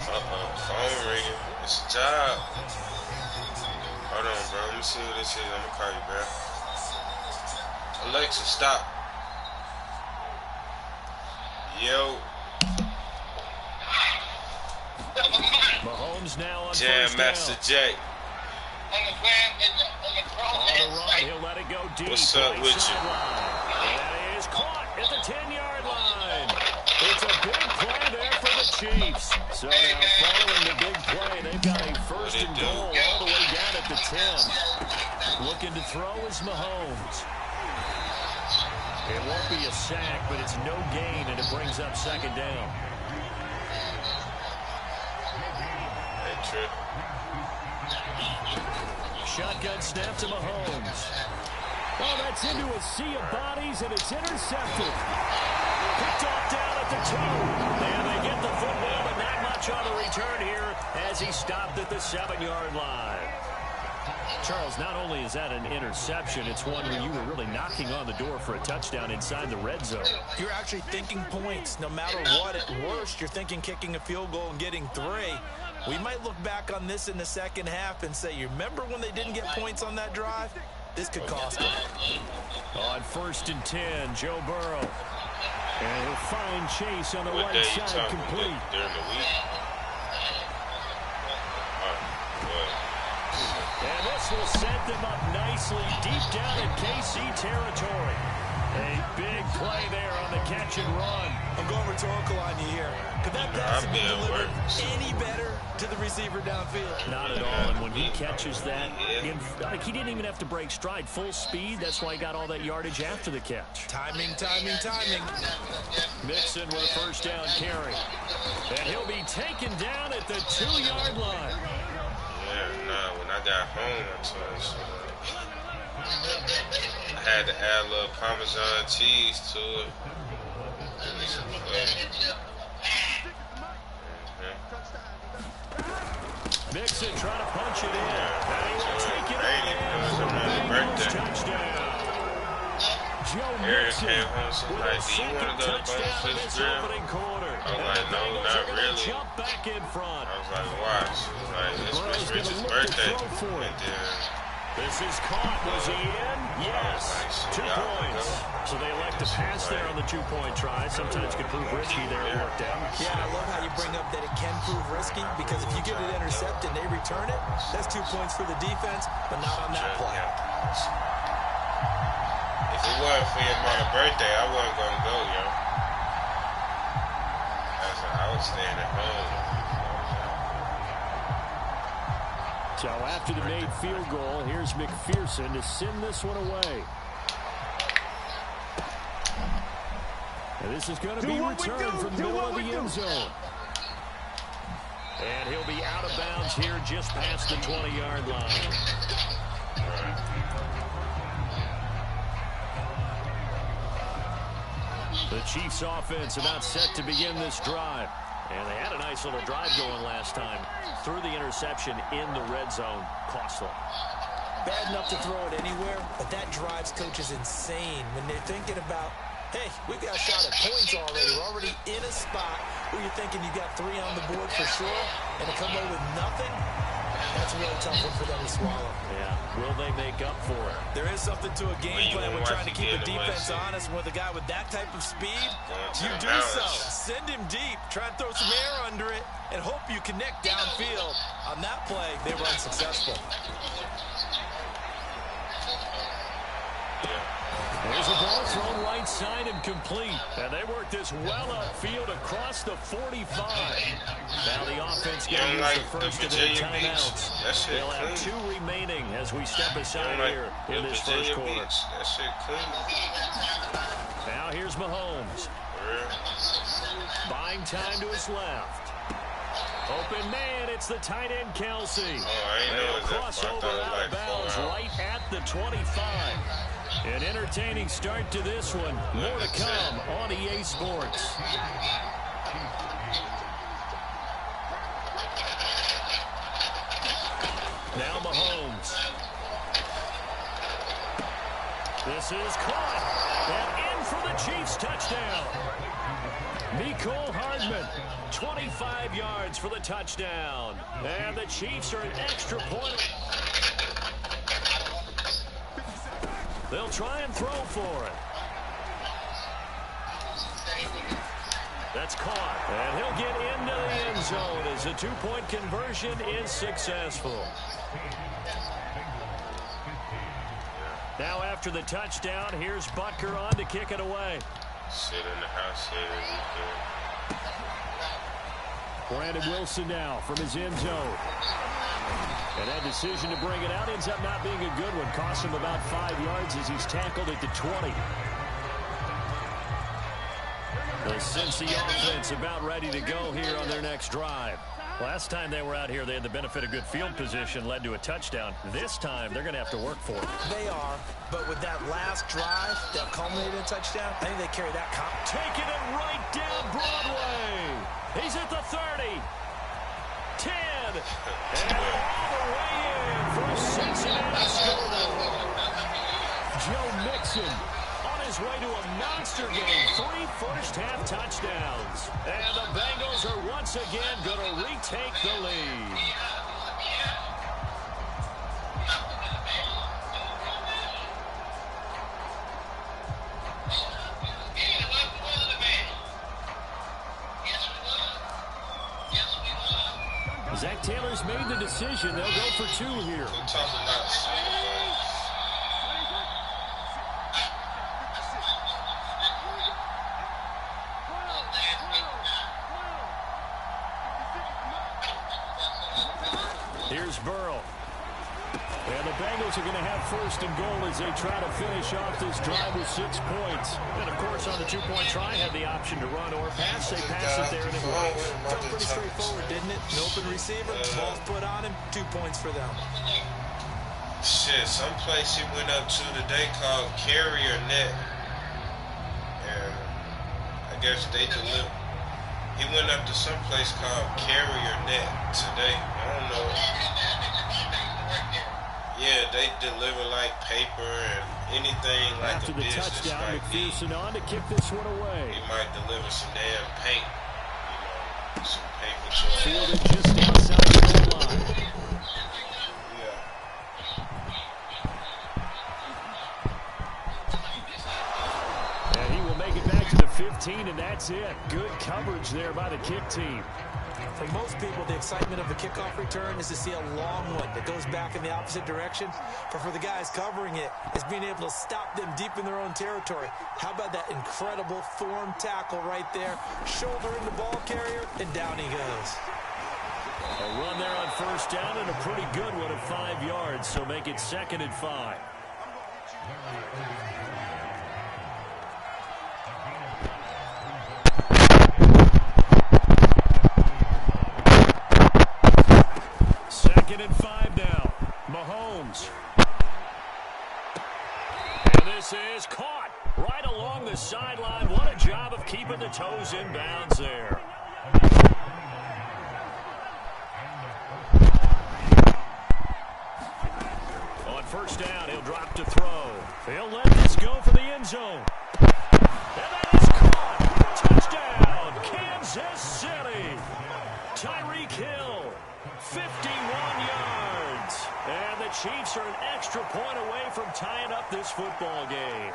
Phone ringing. It's a job. Hold on, bro. Let me see what this is. I'm gonna call you, bro. Alexa, stop. Yo. Mahomes now on Jam first Master down. J. On the run, he'll let it go deep. What's up with you? And is caught at the 10-yard line. It's a big play there for the Chiefs. So now following the big play, they've got a 1st and goal all the way down at the 10. Looking to throw is Mahomes. It won't be a sack, but it's no gain, and it brings up 2nd down. Hey, Trip. Shotgun snap to Mahomes. Oh, that's into a sea of bodies, and it's intercepted. Picked off down at the 2. And they get the football, but not much on the return here as he stopped at the 7-yard line. Charles, not only is that an interception, it's one where you were really knocking on the door for a touchdown inside the red zone. You're actually thinking points. No matter what, at worst, you're thinking kicking a field goal and getting 3. We might look back on this in the second half and say, you remember when they didn't get points on that drive? This could cost them. On 1st and 10, Joe Burrow. And he'll find Chase on the right side complete. During the week? And this will set them up nicely deep down in KC territory. A big play there on the catch and run. I'm going rhetorical on you here. Could that pass be delivered any better to the receiver downfield? Not at all. And when he catches that, like he didn't even have to break stride. Full speed. That's why he got all that yardage after the catch. Timing. Mixon with a first down carry. And he'll be taken down at the 2-yard line. Yeah, nah, when I got home, I told you. I had to add a little Parmesan cheese to it. Mixon trying to punch it in. And he will take it in. Touchdown. Joe Mixon came home, so like, do you want to go to Bonus Grill? I was like, no, not really. Jump back in front. I was like, watch. Like, it's Rich's birthday. And then this is caught. Was he in? Yes. 2 points. So they elect to pass there on the 2-point try. Sometimes can prove risky there. It worked out. Yeah, I love how you bring up that it can prove risky because if you get it intercepted and they return it, that's 2 points for the defense, but not on that play. If it wasn't for your mama's birthday, I wasn't going to go, yo. I was staying at home. So after the made field goal, here's McPherson to send this one away. And this is going to be returned from the middle of the end zone. And he'll be out of bounds here just past the 20-yard line. The Chiefs offense about set to begin this drive. And they had a nice little drive going last time. Threw the interception in the red zone. Costly. Bad enough to throw it anywhere, but that drives coaches insane when they're thinking about, hey, we've got a shot at points already. We're already in a spot where you're thinking you got 3 on the board for sure, and to come away with nothing, that's a really tough one for them to swallow. Yeah, will they make up for it? There is something to a game plan when trying to keep a defense honest. With a guy with that type of speed, you do so. Send him deep, try and throw some air under it, and hope you connect downfield. On that play, they were unsuccessful. There's a ball thrown right side and complete. And they work this well upfield across the 45. Now the offense going to use the first of their timeouts. They'll have 2 remaining as we step aside here in this first quarter. That shit clean. Now here's Mahomes. Buying time to his left. Open man, it's the tight end Kelsey. Oh, I ain't know crossover out of bounds right at the 25. An entertaining start to this one. More to come on EA Sports. Now Mahomes. This is caught. And in for the Chiefs touchdown. Mecole Hardman, 25 yards for the touchdown. And the Chiefs are an extra point. They'll try and throw for it. That's caught. And he'll get into the end zone as the 2-point conversion is successful. Now after the touchdown, here's Butker on to kick it away. Sit in the house here this weekend. Brandon Wilson now from his end zone. And that decision to bring it out ends up not being a good one. Cost him about 5 yards as he's tackled at the 20. The Cincy offense about ready to go here on their next drive. Last time they were out here, they had the benefit of good field position, led to a touchdown. This time, they're going to have to work for it. They are, but with that last drive that culminated in a touchdown, I think they carry that comp. Taking it right down Broadway. He's at the 30. 10. And all the way in for a Cincinnati score. Joe Mixon on his way to a monster game. 3 first-half touchdowns. And the Bengals are once again going to retake the lead. Zach Taylor's made the decision. They'll go for 2 here. Burrow. And the Bengals are going to have first and goal as they try to finish off this drive with 6 points. And, of course, on the two-point try, had the option to run or pass. They pass it there, and it works. Felt pretty straightforward, didn't it? An open receiver, ball's put on him, 2 points for them. Shit, some place he went up to today called Carrier Net. And I guess they deliver. He went up to some place called Carrier Net today. I don't know. Yeah, they deliver like paper and anything like after a the business touchdown, might need. McPherson on to kick this one away. He might deliver some damn paint, some paper to him. Fielded just outside the goal line. Yeah. And he will make it back to the 15, and that's it. Good coverage there by the kick team. For most people, the excitement of the kickoff return is to see a long one that goes back in the opposite direction. But for the guys covering it, it's being able to stop them deep in their own territory. How about that incredible form tackle right there? Shoulder in the ball carrier, and down he goes. A run there on first down, and a pretty good one at 5 yards, so make it 2nd and 5. And 5 now. Mahomes. And this is caught right along the sideline. What a job of keeping the toes in bounds there. On first down, he'll drop to throw. He'll let this go for the end zone. And that is caught. Touchdown, Kansas City. Tyreek Hill. 51 yards. And the Chiefs are an extra point away from tying up this football game.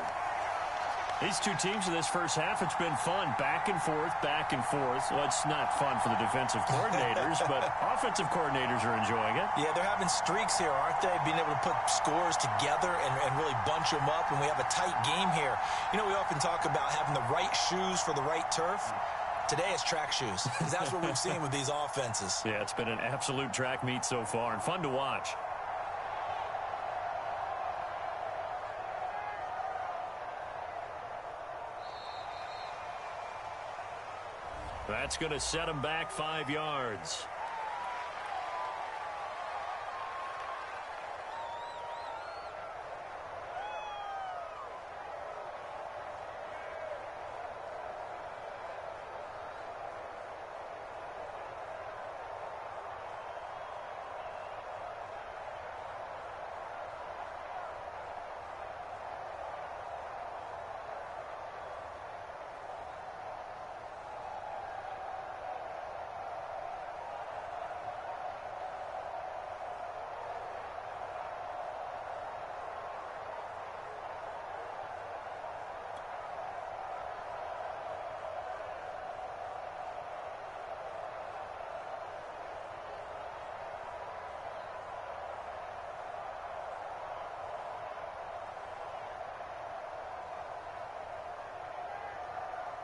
These two teams in this first half, it's been fun. Back and forth, back and forth. Well, it's not fun for the defensive coordinators, but offensive coordinators are enjoying it. Yeah, they're having streaks here, aren't they? Being able to put scores together and really bunch them up, and we have a tight game here. You know, we often talk about having the right shoes for the right turf. Today it's track shoes, because that's what we've seen with these offenses. Yeah, it's been an absolute track meet so far, and fun to watch. That's going to set him back 5 yards.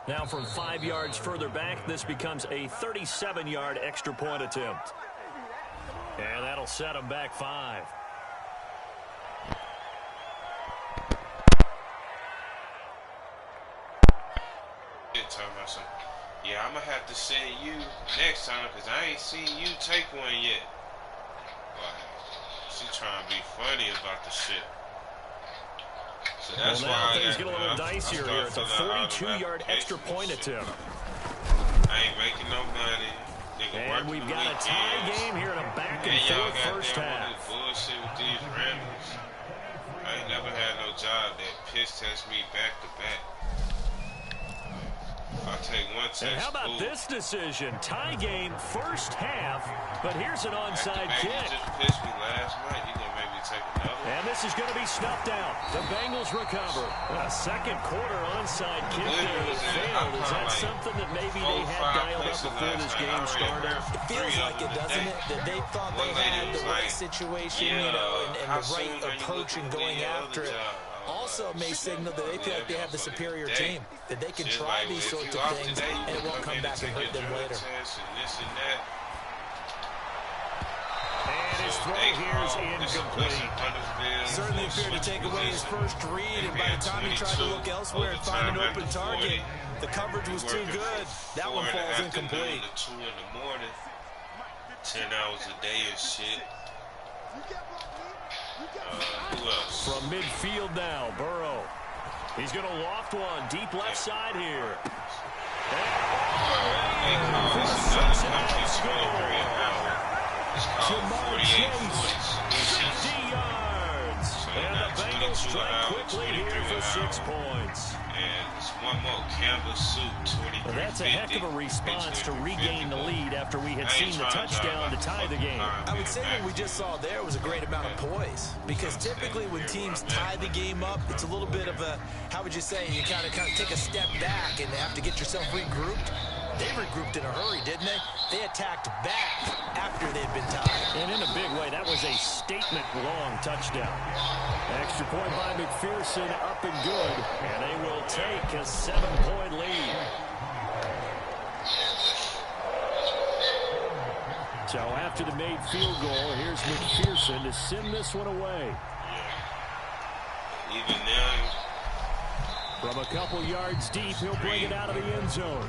Now from 5 yards further back, this becomes a 37-yard extra point attempt. And that'll set him back 5. Yeah, I'm going to have to send you next time because I ain't seen you take one yet. Like, she trying to be funny about the shit. So that's why things get a little dicier here. It's a 42-yard extra point attempt. I ain't making no money. And we've got a tie game here in a back-and-forth first half. Bullshit with these randoms. I ain't never had no job that piss test me back to back. I'll take one test. And how about this decision? Tie game, first half, but here's an onside kick. You just pissed me last night. You gonna make me take another one? And this is going to be snuffed out. The Bengals recover. A second quarter onside kick there that failed. Is that something that maybe they had dialed up before this game started? It feels like it, doesn't it? That they thought they had the right situation, you know, and the right approach in going after it. Also may signal that they feel like they have the superior team, that they can try these sorts of things and it won't come back and hurt them later. And his throw here's incomplete. Certainly appeared to take away his first read, and by the time he tried to look elsewhere and find an open target, the coverage was too good. That one falls incomplete. 2 in the morning, 10 hours a day and shit. Who else? From midfield now, Burrow. He's going to loft one deep left side here. Jamar Chase, 50 yards. And the Bengals strike quickly here for 6 points. And it's one more canvas suit, 23. Well, that's a heck of a response to regain the lead after we had seen the touchdown to tie the game. I would say what we just saw there was a great amount of poise, because typically when teams tie the game up, it's a little bit of a, how would you say, you kind of take a step back and have to get yourself regrouped. They regrouped in a hurry, didn't they? They attacked back after they'd been tied. And in a big way, that was a statement-long touchdown. Extra point by McPherson, up and good. And they will take a 7-point lead. So after the made field goal, here's McPherson to send this one away. Yeah. Even then, from a couple yards deep, he'll bring it out of the end zone.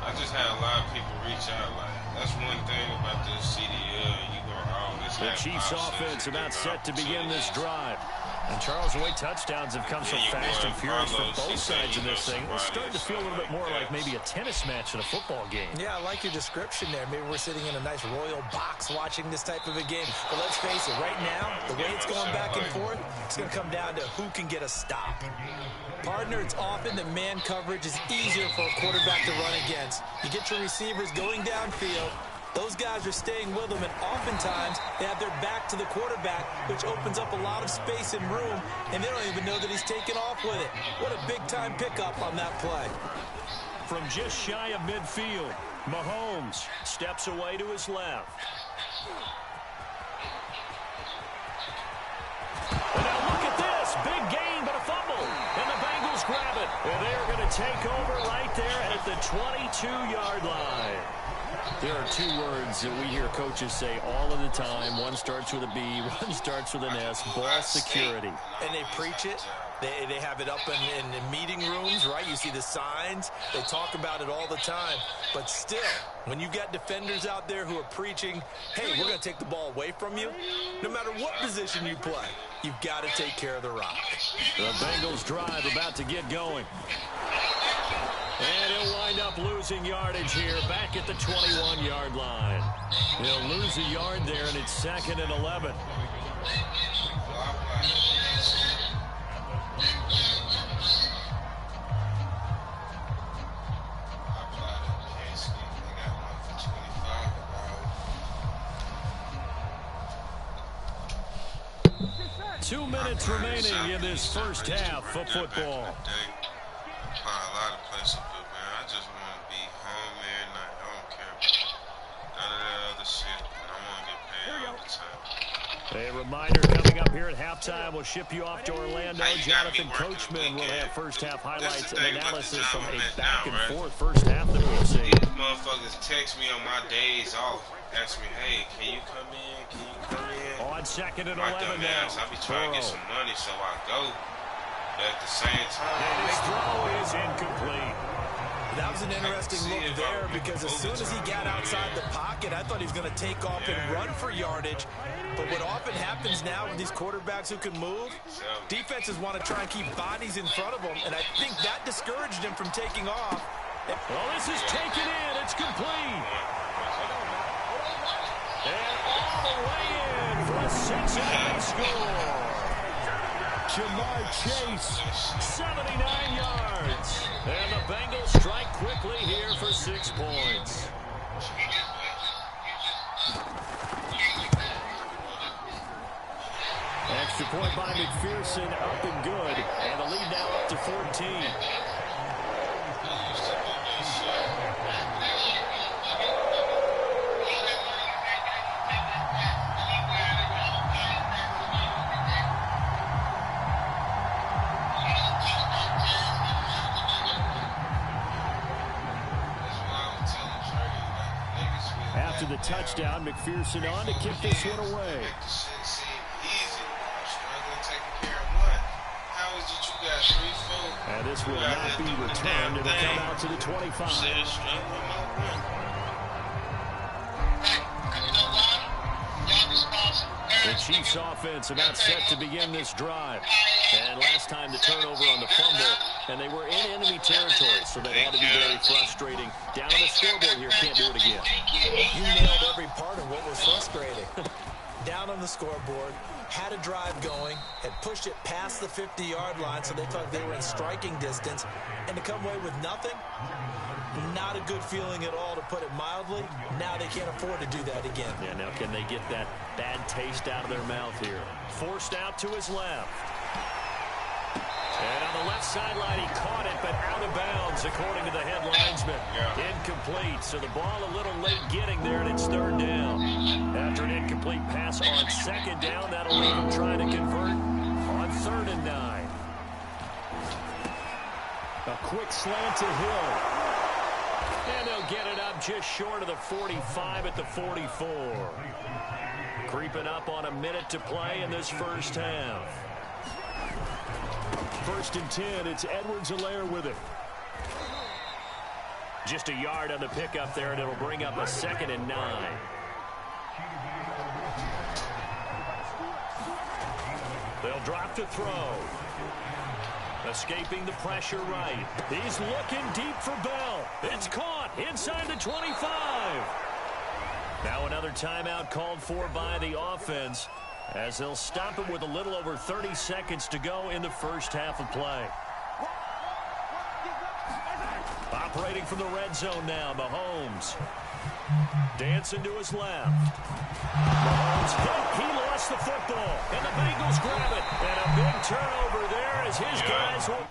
I just had a lot of people reach out. Like, that's one thing about this CDL. You gonna always the have Chiefs' offense about set to begin this drive. And Charles, the way touchdowns have come so fast and furious for both sides in this thing, it's starting to feel a little bit more like maybe a tennis match in a football game. Yeah, I like your description there. Maybe we're sitting in a nice royal box watching this type of a game. But let's face it, right now, the way it's going back and forth, it's going to come down to who can get a stop. Partner, it's often that man coverage is easier for a quarterback to run against. You get your receivers going downfield. Those guys are staying with them, and oftentimes they have their back to the quarterback, which opens up a lot of space and room, and they don't even know that he's taken off with it. What a big-time pickup on that play. From just shy of midfield, Mahomes steps away to his left. And now look at this. Big gain, but a fumble. And the Bengals grab it. And they're going to take over right there at the 22-yard line. There are 2 words that we hear coaches say all of the time. One starts with a B, one starts with an S, ball security. And they preach it. They have it up in meeting rooms, right? You see the signs. They talk about it all the time. But still, when you've got defenders out there who are preaching, hey, we're going to take the ball away from you, no matter what position you play, you've got to take care of the rock. The Bengals drive about to get going. And he'll wind up losing yardage here back at the 21-yard line. He'll lose a yard there, and it's 2nd and 11. Two minutes remaining in this first half of football. A lot of places, but man, I just want to be home every night. I don't care about none of that other shit. And I want to get paid all the time. A reminder coming up here at halftime. We'll ship you off to Orlando. Jonathan Coachman will have first half highlights and analysis from a back and forth first half that we've seen. These motherfuckers text me on my days off. Ask me, hey, can you come in? Can you come in? On 2nd and my 11 dumb now. ass, I be trying to get some money, so I go. But at the same time, and his throw is incomplete. That was an interesting look there, because as soon as he got outside the pocket, I thought he was going to take off and run for yardage. But what often happens now with these quarterbacks who can move, defenses want to try and keep bodies in front of them, and I think that discouraged him from taking off. Well, this is taken in. It's complete. And all the way in for a 6-0 score. Jamar Chase, 79 yards. And the Bengals strike quickly here for 6 points. Extra point by McPherson, up and good. And the lead now up to 14. After after the touchdown. McPherson on to kick this one away. Make the shit seem easy. I'm struggling taking care of one. How is it you got 3, 4? And this will not be returned. It'll come out to the 25. Serious struggle with my one. The Chiefs offense about set to begin this drive. And last time the turnover on the fumble, and they were in enemy territory, so that had to be very frustrating. Down on the scoreboard here, can't do it again. You nailed every part of what was frustrating. Down on the scoreboard, had a drive going, had pushed it past the 50-yard line, so they thought they were in striking distance, and to come away with nothing, not a good feeling at all, to put it mildly. Now they can't afford to do that again. Yeah, now can they get that bad taste out of their mouth here? Forced out to his left. And on the left sideline, he caught it, but out of bounds, according to the head linesman. Incomplete, so the ball a little late getting there, and it's third down. After an incomplete pass on second down, that'll leave him trying to convert on 3rd and 9. A quick slant to Hill. And they'll get it up just short of the 45 at the 44. Creeping up on a minute to play in this first half. 1st and 10, it's Edwards-Helaire with it. Just a yard on the pickup there, and it'll bring up a 2nd and 9. They'll drop to throw. Escaping the pressure right. He's looking deep for Bell. It's caught inside the 25. Now another timeout called for by the offense, as they'll stop it with a little over 30 seconds to go in the first half of play. Operating from the red zone now, Mahomes. Dancing to his left. Mahomes hit. He lost the football, and the Bengals grab it. And a big turnover there as his guys will...